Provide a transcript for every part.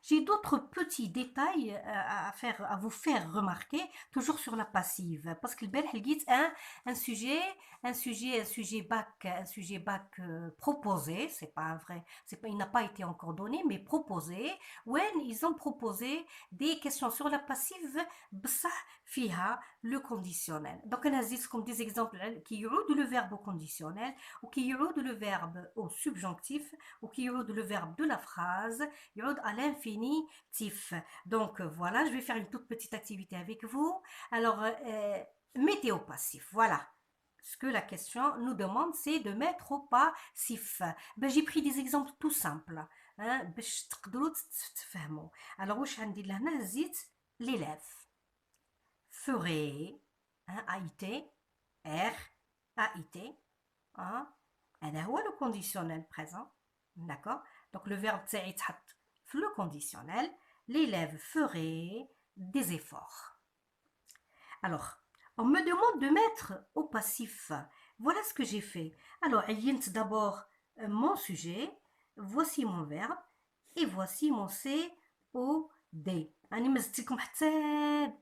j'ai d'autres petits détails à vous faire remarquer, toujours sur la passive. Parce que le bel لقيت un sujet, un sujet bac proposé, c'est pas un vrai, c'est pas, il n'a pas été encore donné, mais proposé, où ils ont proposé des questions sur la passive, بصح فيها le conditionnel. Donc, on a dit comme des exemples qui يعود le verbe au conditionnel, ou qui يعود le verbe au subjonctif, ou qui يعود le verbe de la phrase, يعود à l'infinitif. Donc, voilà, je vais faire une toute petite activité avec vous. Alors, mettez au passif, voilà. Ce que la question nous demande, c'est de mettre au passif. Ben, j'ai pris des exemples tout simples. Hein, باش تقدروا تفهموا. Alors, واش عندي لهنا زيت l'élève ferait, hein, AIT, R, AIT, hein, هذا هو le conditionnel présent, d'accord. Donc le verbe تاعي يتحط في le conditionnel, l'élève ferait des efforts. Alors, on me demande de mettre au passif. Voilà ce que j'ai fait. Alors, عينت d'abord mon sujet, voici mon verbe, et voici mon COD. راني ما زدتلكم حتى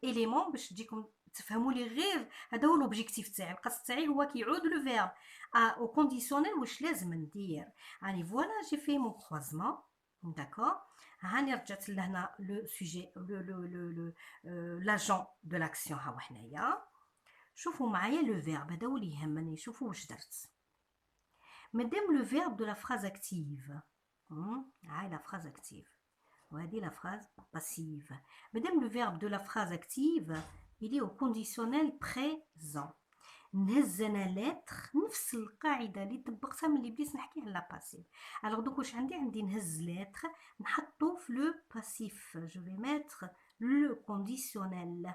élément باش تجيكم تفهموا لي غير هذا هو l'objectif تاعي. القصد تاعي هو كيعود لو فيرب au conditionnel واش لازم ندير. راني فوالا جي في مون croisement, d'accord. هاني رجعت لهنا لو سوجي l'agent de l'action. ها هو حنايا. شوفوا معايا لو فيرب هذا هو اللي يهمني. شوفوا واش درت. مادام لو فيرب دو لا phrase active, هاي la phrase active, وهذه la phrase passive. Madame, le verbe de la phrase active, il est au conditionnel présent. نهز انا لتر نفس القاعده اللي طبقتها من اللي بديت نحكي على باسيف. الوغ دوك واش عندي نهز لتر نحطو في لو باسيف. جو في ميتر لو كونديسيونيل,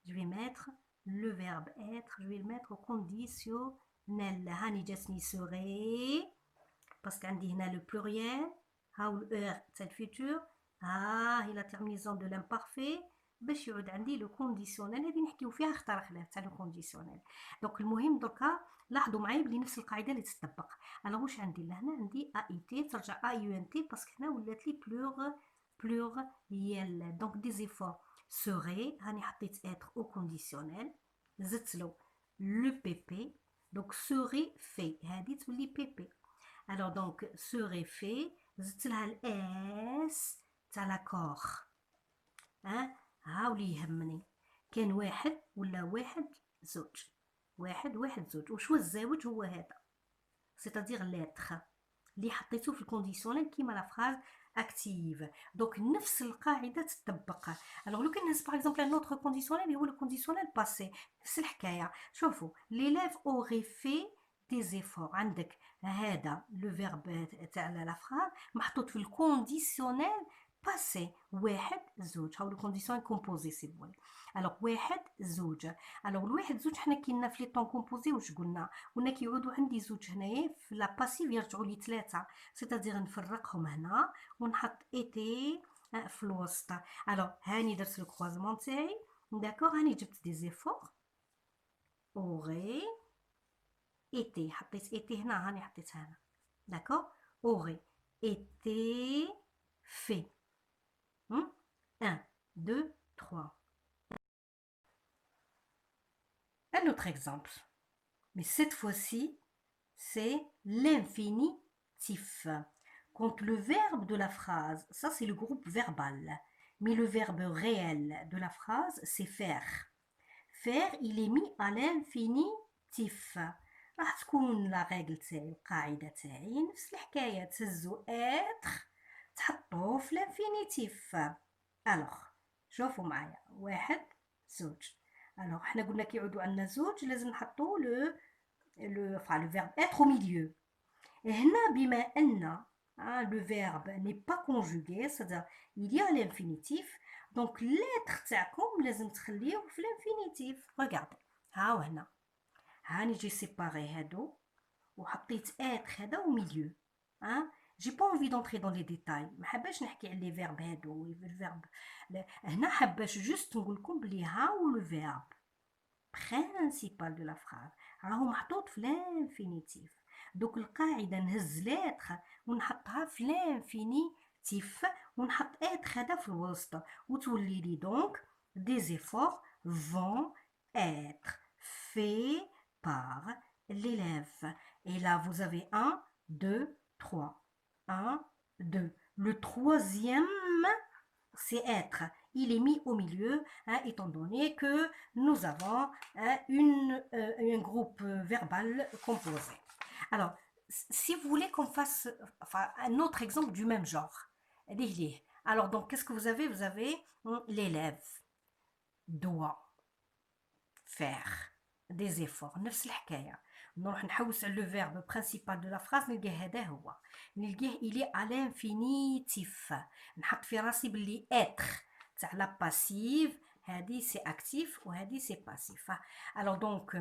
جو في ميتر لو فيرب être, جو في le mettre au conditionnel. هاني جاتني سوغي باسكو عندي هنا لو بلوريال, هاو الاور تاع الفيتور, هي لا تيرمينيزون دو لامبارفي باش يعود عندي لو كونديسيونيل. هذه نحكيو فيها اختار خلاف تاع لو كونديسيونيل. دونك المهم دركا لاحظوا معايا بلي نفس القاعده اللي تطبق. انا واش عندي لهنا عندي اي تي ترجع اي يو ان تي باسكو هنا ولات لي بلوريال. دونك دي زيفور سوري, هاني حطيت اتر او كونديسيونيل, زدت له لو بي بي, دونك سوري في هذه تولي بي بي. الوغ دونك سوري في زدت لها الاس تاع لاكور. ها ولي يهمني كان واحد ولا واحد زوج, واحد زوج. وشو الزوج هو هذا, سيتادير لتر اللي حطيته في الكونديسيونيل كيما لا فراز اكتيف. دونك نفس القاعده تطبق. الوغ لو كان نهز باغ اكزومبل ان اوتر كونديسيونيل هو لو كونديسيونيل باسي, نفس الحكايه. شوفوا ليليف اوري في دي زيفور, عندك هذا لو فيرب تاع لا فراز محطوط في الكونديسيونيل باسي, واحد زوج. هاو لو كونديسيون كومبوزي سي فولي. الوغ واحد زوج. الوغ الواحد زوج حنا كينا في لي طون كومبوزي واش قلنا كيعودوا عندي زوج هنايا في لا باسيف يرجعوا لي ثلاثه, سيتادير نفرقهم هنا ونحط ايتي في الوسط. الوغ هاني درت لو كروازمون تاعي, داكوغ. هاني جبت دي زيفور اوري ايتي, حطيت ايتي هنا, هاني حطيتها هنا, داكوغ. اوري ايتي في 1, 2, 3. Un autre exemple, mais cette fois-ci, c'est l'infinitif. Quand le verbe de la phrase, ça c'est le groupe verbal, mais le verbe réel de la phrase, c'est faire. Faire, il est mis à l'infinitif. راح تكون لا ريغل تاعي, القاعده تاعي نفس الحكايه, تهزو اتر تحطوه في الانفينيتيف. الوغ شوفوا معايا, واحد زوج. الوغ حنا قلنا كيعودوا عندنا زوج لازم نحطو لو فيرب être au milieu. هنا بما ان le verbe n'est pas conjugué, c'est-à-dire il y a l'infinitif, donc l'être تاعكم لازم تخليه في الانفينيتيف. regardez, ها وهنا هاني جي سيباري هادو وحطيت être هذا au milieu. j'ai pas envie d'entrer dans les détails, ما حباش نحكي على لي فيرب هادو الفيرب. هنا حباش جوست نقول لكم بلي هاو لو فيرب برينسيبال دو لا فراز راهو محطوط في لانفينيتيف. دوك القاعده نهز لاتر ونحطها في لانفينيتيف ونحط être هذا في الوسط وتولي لي دونك des efforts vont être faits par l'élève. Et là, vous avez un, deux, trois. Un, deux. Le troisième, c'est être. Il est mis au milieu, hein, étant donné que nous avons hein, un groupe verbal composé. Alors, si vous voulez qu'on fasse enfin, un autre exemple du même genre, alors, donc, qu'est-ce que vous avez? Vous avez l'élève doit faire des efforts. نفس الحكاية. نروح نحوس على le verbe principal de la phrase نلقاه هذا هو. نلقاه il est à l'infinitif. نحط في راسي باللي être تاع la passive هذه سي اكتيف وهذه سي باسيف. alors donc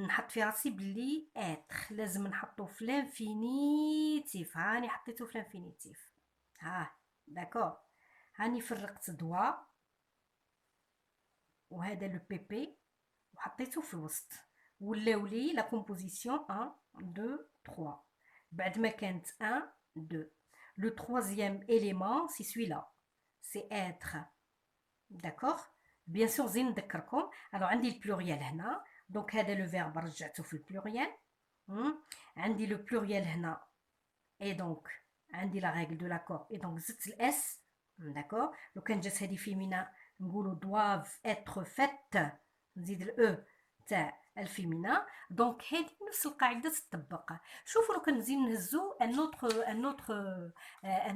نحط في راسي باللي être لازم نحطو في الانفينيتيف. هاني حطيته في الانفينيتيف. داكور. هاني فرقت دوا وهذا لو بي بي وحطيته في الوسط ولاو لي لا كومبوزيسيون 1 2 3 بعد ما كانت 1 2 لو troisième élément c'est celui-là c'est être d'accord bien sûr زين نذكركم alors عندي البلوريال هنا دونك هذا لو فيرب رجعته في البلوريال عندي لو بلوريال هنا et donc عندي لا règle de l'accord et donc زدت الاس d'accord لو كان جات هذه فيمينا نقولوا doivent être faites نزيد الاو تاع الفيمينا دونك هذه نفس القاعده تطبق شوفوا لو كان نزيد نهزو un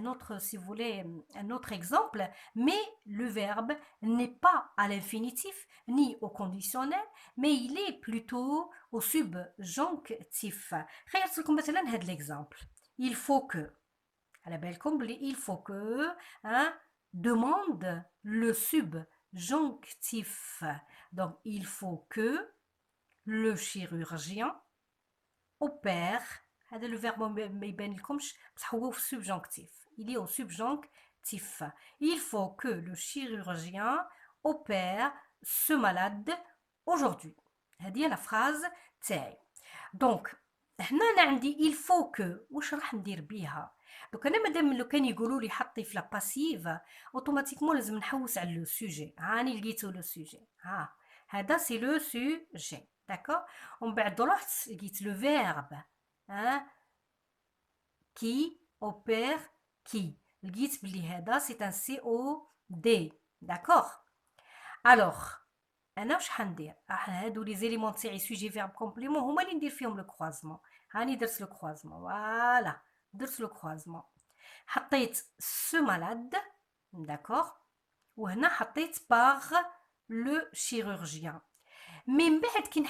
autre si vous voulez un autre exemple mais le verbe n'est pas à l'infinitif ni au conditionnel mais il est plutôt au subjonctif خيرت لكم مثلا هذا l'exemple il faut que على بالكم بلي il faut que hein, demande le subjonctif. Donc, il faut que le chirurgien opère. هذا le verbe ما يبان لكمش بصح هو في subjonctif. Il est au subjonctif. Il faut que le chirurgien opère ce malade aujourd'hui. هذه هي la phrase تاعي. Donc, هنا أنا عندي il faut que واش راح ندير بيها؟ دوك انا مادام لو كان يقولوا لي حطي في لا باسيف اوتوماتيكمون لازم نحوس على لو سوجي. هاني لقيتو لو سوجي هذا سي لو سوجي داكور ومن بعد رحت لقيت لو فيرب كي اوبير كي لقيت بلي هذا سي ان سي او دي داكور الوغ انا واش حندير هادو لي زيليمون تاعي سوجي فيرب كومبليمون هما اللي ندير فيهم لو كروازمون. هاني درت لو كروازمون فوالا درت لو كروازمون حطيت سو مالاد داكوغ وهنا حطيت باغ لو شيروجيان من بعد كي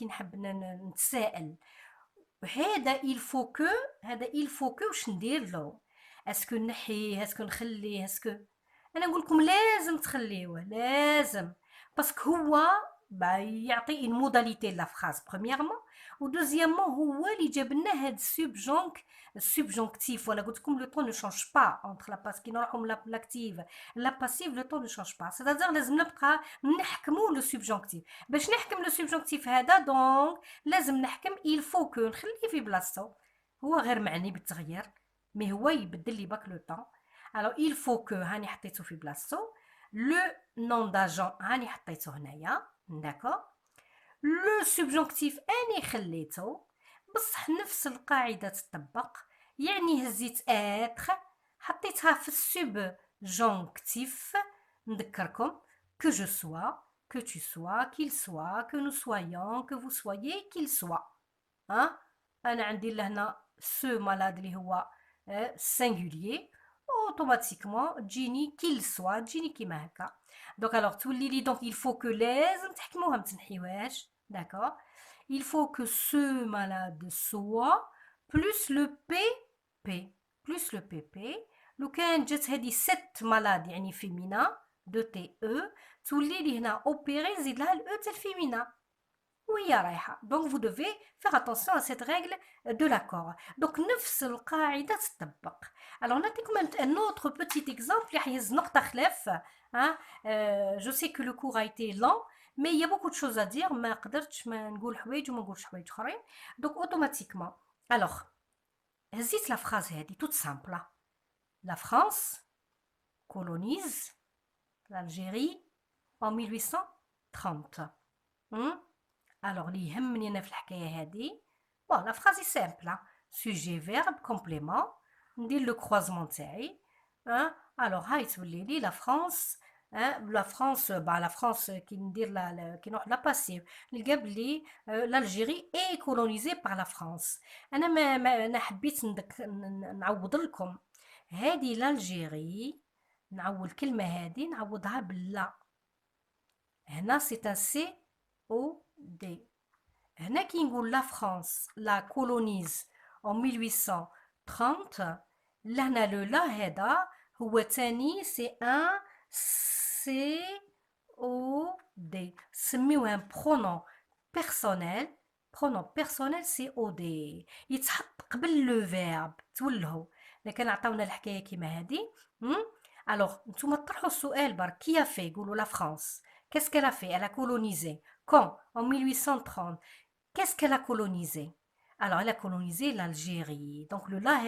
نحب نتسائل هذا il faut que هذا il faut que واش ندير له اسكو نحيه اسكو نخليه اسكو انا نقول لكم لازم تخليوه لازم باسكو هو يعطي une modalité de la phrase premièrement و deuxièmement هو اللي جاب لنا هاد subjonctif ولا قلت لكم le temps ne change pas entre la passive كي نروحوا l'active la passive le temps ne change pas c'est-à-dire لازم نبقى نحكموا le subjonctif باش نحكم le subjonctif هذا دونك لازم نحكم il faut que نخليه في بلاصتو هو غير معني بالتغيير مي هو يبدل لي باك لو طون alors il faut que هاني حطيته في بلاصتو le nom d'agent هاني حطيته هنايا داكور لو سبجونكتيف اني خليته بصح نفس القاعده تطبق يعني هزيت اتر حطيتها في السبجونكتيف نذكركم que je sois que tu sois qu'il soit que nous soyons que vous soyez qu'il soit انا عندي لهنا سو مالاد اللي هو singulier اوتوماتيكمون تجيني qu'il soit تجيني كيما هكا دونك الوغ تولي لي دونك il faut que لازم تحكموها متنحيوهاش d'accord il faut que ce malade soit plus le PP plus le PP لو كان جات هذه ست malade يعني féminin de TE تولي لي هنا opérer نزيد لها الاو تاع الفيمينا وهي رايحه دونك vous devez faire attention à cette règle de l'accord دونك نفس القاعده تطبق alors نعطيكم un autre petit exemple راح يهز نقطه خلاف je sais que le cours a été lent mais il y a beaucoup de choses à dire ما قدرتش ما نقول حوايج وما نقولش حوايج اخرين دونك اوتوماتيكمون alors هزيت لا فراز هذه toute simple La France colonise l'Algérie en 1830. Hmm? Alors, اللي يهمني أنا في الحكاية هذه bon, la phrase est simple, hein. Sujet, verbe, complément. ندير le croisement تاعي. Hein? Alors, هاي تولي لي la France. Hein? La France, bah, la France qui ندير qui نروح la passive. نلقى بلي l'Algérie est colonisée par la France. أنا حبيت نعوض لكم هذه l'Algérie. نعوض الكلمة هذه نعوضها باللا. هنا c'est un COD. هنا كي نقول لا فرانس لا كولونيز en 1830 لهنا لو لا هذا هو تاني سي ان سي او دي سميوه ان برونون بيرسونيل سي او دي يتحط قبل لو فيرب تولهو لكن عطاونا الحكايه كيما هادي. الوغ نتوما طرحوا السؤال برك كي في يقولوا لا فرانس qu'est-ce qu'elle a fait? Elle a colonisé. Quand? En 1830. Qu'est-ce qu'elle a colonisé? Alors, elle a colonisé l'Algérie. Donc, le là,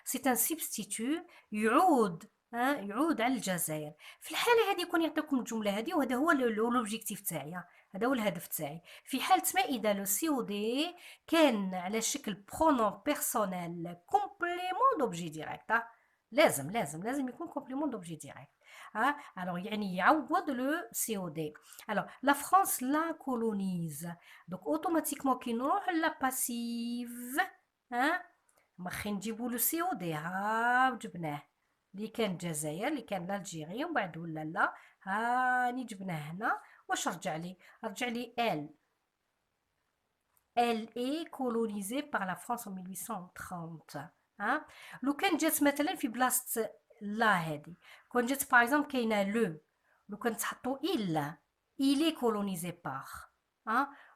c'est un substitut. يعود يعود على الجزائر. في الحالة هذه يكون يعطيكم الجملة هذه وهذا هو l'objectif تاعي. هذا هو الهدف تاعي. في حالة ما إذا لو سي او دي كان على شكل pronom personnel complément d'objet direct. لازم يكون complément d'objet direct. Alors, يعني يعوض le COD. Alors, la France la colonise. Donc, automatiquement, كي نروح la passive. مخي نجيبو le COD. جبناه. اللي كان الجزائر اللي كان l'Algérie ومن بعد ولا لا. هاني جبناه هنا. واش رجع لي؟ رجع لي elle. Elle est colonisée par la France en 1830. لو كان جات مثلا في بلاصة لا هادي كون جات باغ اكزومبل كاينه لو كان تحطوا il est colonisé par.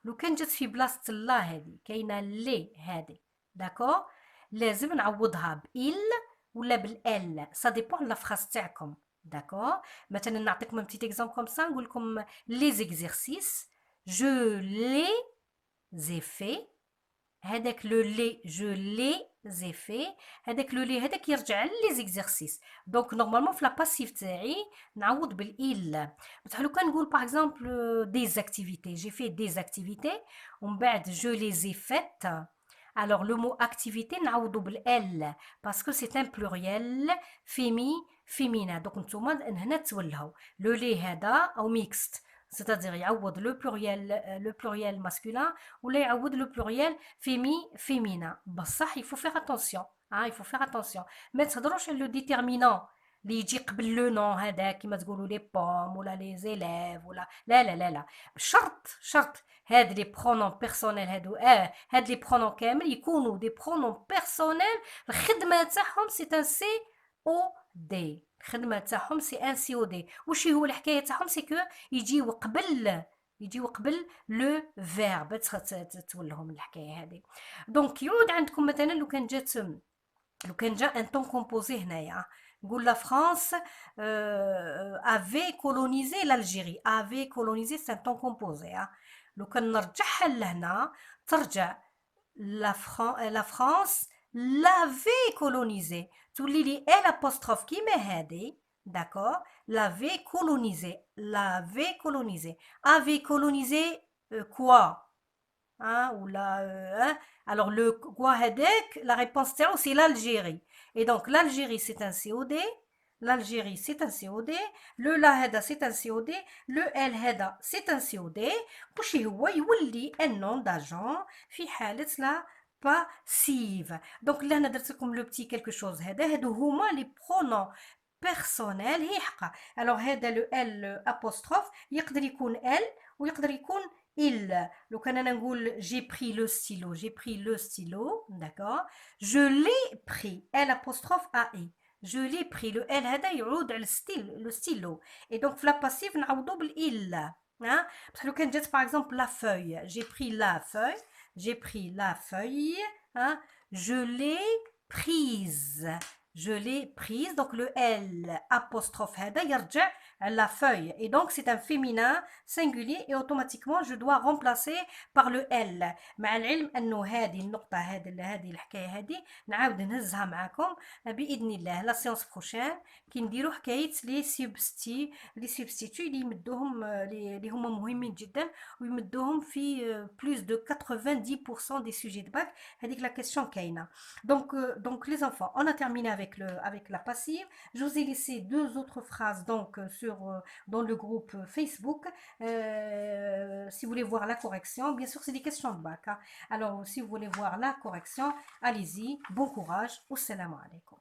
لو كان جات في بلاصه لا هادي كاينه لي هادي داكور لازم نعوضها بإل ولا بالال سا ديبون لا فراس تاعكم داكور. مثلا نعطيكم un petit exemple comme ça نقول لكم les exercices je les ai fait. هذاك لو لي جو لي زي في هذاك لو لي هذاك يرجع لي زيكزارسيس دونك نورمالمون في لا باسيف تاعي نعوض بالإل. بصح لو كان نقول باغ اكزومبل دي زاكتيفيتي جي في دي زاكتيفيتي ومن بعد جو لي زي فات alors le mot activité نعوضو بالال باسكو سي ان بلوريال féminin دونك نتوما هنا تولهو لو لي هذا او ميكست c'est-à-dire يعوض le pluriel masculin ولا يعوض le pluriel féminin بصح il faut faire attention il faut faire attention ما تهضروش على le déterminant اللي يجي قبل لو نون هذا كيما تقولوا لي بوم ولا لي زيليف ولا لا شرط هاد لي برونون بيرسونيل هادو هاد لي برونون كامل يكونوا دي برونون بيرسونيل الخدمه تاعهم سي ان سي او دي الخدمه تاعهم سي ان سي او دي واش هو الحكايه تاعهم سي كو يجيو قبل لو فيرب تولهم الحكايه هذه. دونك يعود عندكم مثلا لو كان جا ان طون كومبوزي هنايا نقول لا فرانس افي كولونيزي l'Algérie افي كولونيزي سي ان طون كومبوزي لو كان نرجعها لهنا ترجع لا فرانس l'avait colonisé تولي لي ال apostrophe كيما هادي داكور l'avait colonisé avait colonisé quoi ولا alors le quoi هذاك la réponse تاعو c'est l'Algérie et donc l'Algérie c'est un COD l'Algérie c'est un COD le la هذا c'est un COD le elle هذا c'est un COD باش هو يولي un nom d'agent في حالة لا passive. Donc là, on a comme le petit quelque chose. Les pronoms personnels. Alors, le L apostrophe, il peut être elle ou il peut être il. Donc, on a dit j'ai pris le stylo, d'accord. Je l'ai pris, L apostrophe A-I. Je l'ai pris, le L, le stylo. Et donc, la passive, on a double il. Parce que quand par exemple la feuille, j'ai pris la feuille, je l'ai prise. je l'ai prise. Donc le L apostrophe هذا يرجع à la feuille. Et donc c'est un féminin singulier et automatiquement je dois remplacer par le L. مع العلم أنه هذه النقطة هذه الحكاية هذه نعاود نهزها معكم بإذن الله لا سيونس بروشين كي نديرو حكاية لي سوبستيتو اللي يمدوهم اللي هما مهمين جدا ويمدوهم في بلوس دو 90% des sujets de bac هذيك لا كيسيون كاينة. Donc les enfants, on a terminé avec la passive. Je vous ai laissé deux autres phrases dans le groupe Facebook. Si vous voulez voir la correction, bien sûr, c'est des questions de bac, hein. Alors, si vous voulez voir la correction, allez-y. Bon courage. Wassalamu alaikum.